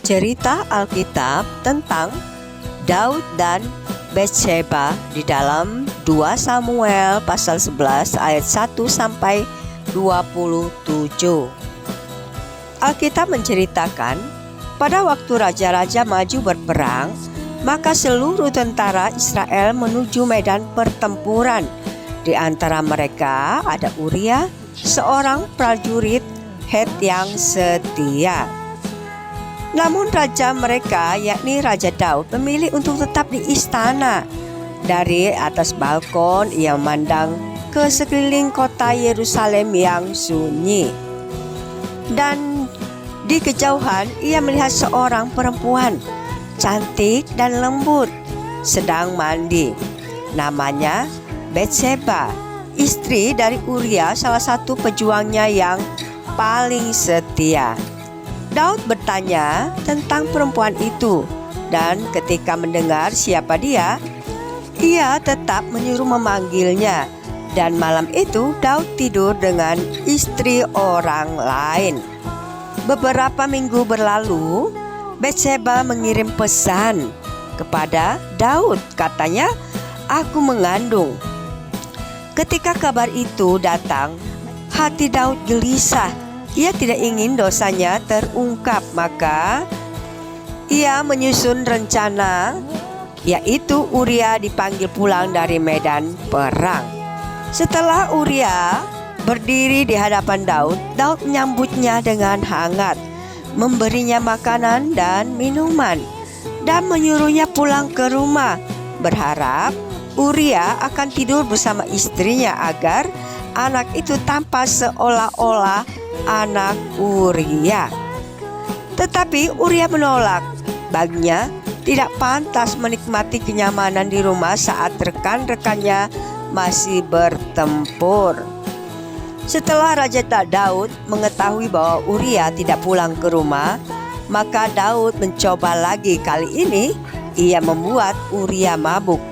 Cerita Alkitab tentang Daud dan Batsheba di dalam 2 Samuel pasal 11 ayat 1 sampai 27. Alkitab menceritakan, pada waktu raja-raja maju berperang, maka seluruh tentara Israel menuju medan pertempuran. Di antara mereka ada Uria, seorang prajurit Het yang setia. Namun raja mereka, yakni Raja Daud, memilih untuk tetap di istana. Dari atas balkon ia memandang ke sekeliling kota Yerusalem yang sunyi. Dan di kejauhan ia melihat seorang perempuan cantik dan lembut sedang mandi. Namanya Batsheba, istri dari Uria, salah satu pejuangnya yang paling setia. Daud bertanya tentang perempuan itu, dan ketika mendengar siapa dia, ia tetap menyuruh memanggilnya. Dan malam itu Daud tidur dengan istri orang lain. Beberapa minggu berlalu, Batsheba mengirim pesan kepada Daud. Katanya, "Aku mengandung." Ketika kabar itu datang, hati Daud gelisah. Ia tidak ingin dosanya terungkap, maka ia menyusun rencana, yaitu Uria dipanggil pulang dari medan perang. Setelah Uria berdiri di hadapan Daud, Daud menyambutnya dengan hangat, memberinya makanan dan minuman, dan menyuruhnya pulang ke rumah, berharap Uria akan tidur bersama istrinya agar anak itu tampak seolah-olah anak Uria. Tetapi Uria menolak. Baginya tidak pantas menikmati kenyamanan di rumah saat rekan-rekannya masih bertempur. Setelah Raja Daud mengetahui bahwa Uria tidak pulang ke rumah, maka Daud mencoba lagi. Kali ini ia membuat Uria mabuk.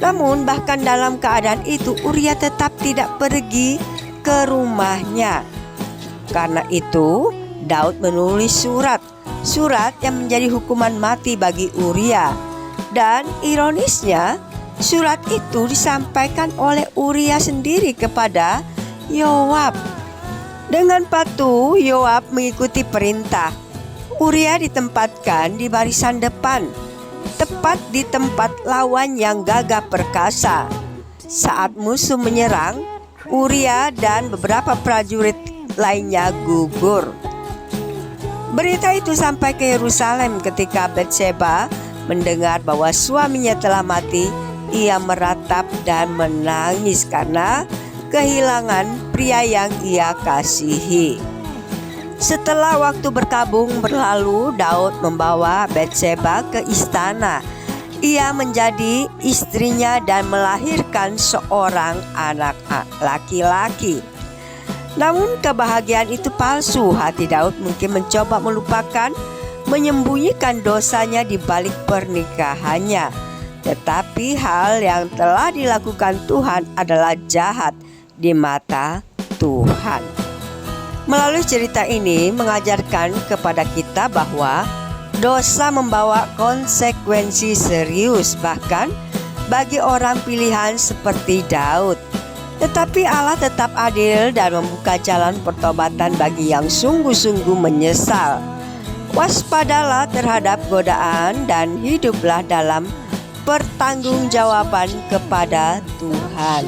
Namun bahkan dalam keadaan itu Uria tetap tidak pergi ke rumahnya. Karena itu Daud menulis surat yang menjadi hukuman mati bagi Uria. Dan ironisnya, surat itu disampaikan oleh Uria sendiri kepada Yoab. Dengan patuh Yoab mengikuti perintah. Uria ditempatkan di barisan depan, tepat di tempat lawan yang gagah perkasa. Saat musuh menyerang, Uria dan beberapa prajurit lainnya gugur. Berita itu sampai ke Yerusalem. Ketika Batsheba mendengar bahwa suaminya telah mati, ia meratap dan menangis karena kehilangan pria yang ia kasihi. Setelah waktu berkabung berlalu, Daud membawa Batsheba ke istana. Ia menjadi istrinya dan melahirkan seorang anak laki-laki. Namun kebahagiaan itu palsu. Hati Daud mungkin mencoba melupakan, menyembunyikan dosanya di balik pernikahannya. Tetapi hal yang telah dilakukan Tuhan adalah jahat di mata Tuhan. Melalui cerita ini mengajarkan kepada kita bahwa dosa membawa konsekuensi serius, bahkan bagi orang pilihan seperti Daud. Tetapi Allah tetap adil dan membuka jalan pertobatan bagi yang sungguh-sungguh menyesal. Waspadalah terhadap godaan dan hiduplah dalam pertanggungjawaban kepada Tuhan.